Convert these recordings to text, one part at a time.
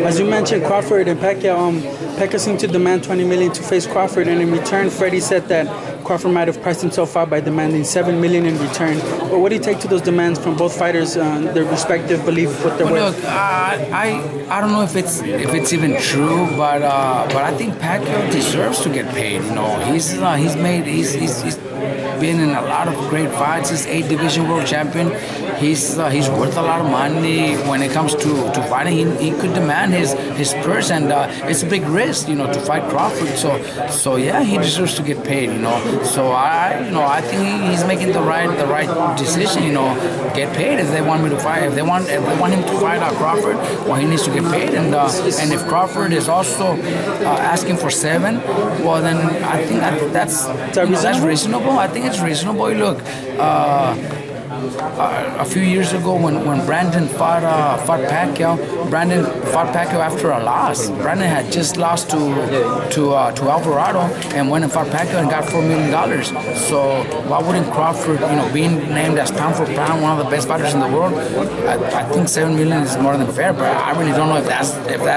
As you mentioned, Crawford and Pacquiao, Pacquiao seemed to demand $20 million to face Crawford, and in return, Freddie said that Crawford might have priced himself out by demanding $7 million in return. But what do you take to those demands from both fighters, their respective belief, what they're worth? Look, I don't know if it's even true, but I think Pacquiao deserves to get paid. You know, he's been in a lot of great fights. He's 8 division world champion. He's worth a lot of money when it comes to fighting. He could demand his purse, and it's a big risk, you know, to fight Crawford. So yeah, he deserves to get paid, you know. So I think he's making the right decision, you know. Get paid if they want me to fight. If they want him to fight Crawford, well, he needs to get paid. And if Crawford is also asking for 7, well, then I think that's reasonable. I think it's reasonable. Look, a few years ago when Brandon fought Pacquiao, Brandon fought Pacquiao after a loss. Brandon had just lost to Alvarado and went and fought Pacquiao and got $4 million. So why wouldn't Crawford, you know, being named as pound for pound one of the best fighters in the world, I think $7 million is more than fair. But I really don't know if that's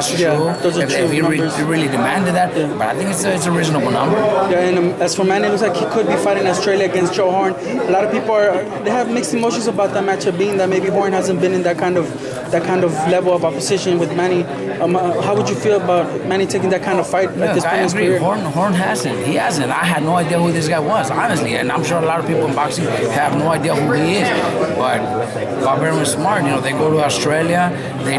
true. If he really demanded that. Yeah. But I think it's a reasonable number. Yeah, and as for Manny, it looks like he could be fighting Australia against Joe Horn. A lot of people they have mixed emotions about that matchup, being that maybe Horn hasn't been in that kind of level of opposition with Manny. How would you feel about Manny taking that kind of fight at this point in his career? Horn hasn't. He hasn't. I had no idea who this guy was, honestly, and I'm sure a lot of people in boxing have no idea who he is. But Bob Arum is smart. You know, they go to Australia, they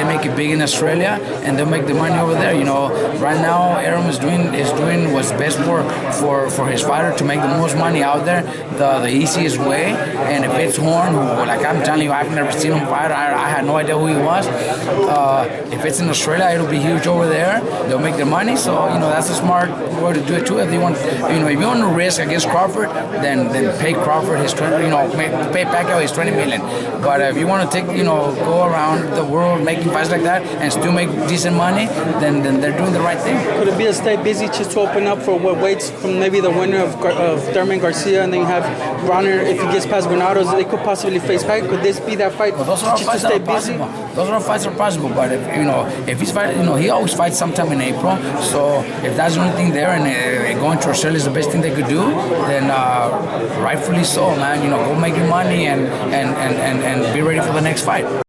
make it big in Australia, and they'll make the money over there. You know, right now Arum is doing what's best for his fighter to make the most money out there, the easiest way. And if it's Horn, who, like I'm telling you, I've never seen him fight. I had no idea who he was. If it's in Australia, it'll be huge over there. They'll make the money. So, you know, that's a smart way to do it too. If you want to risk against Crawford, then pay Crawford his pay Pacquiao his $20 million. But if you want to go around the world making fights like that and still make decent money, then they're doing the right thing. Could it be a stay busy just to open up for what waits from maybe the winner of Thurman Garcia, and then you have Bronner, if he gets past Granados, they could possibly face Pacquiao? Could this be that fight? Well, those are all just fights to stay that are busy? possible. Those are all fights that are possible. But if he's fighting, he always fights sometime in April. So if that's the only thing there, and going to Australia is the best thing they could do, then rightfully so, man. Go make your money and be ready for the next fight.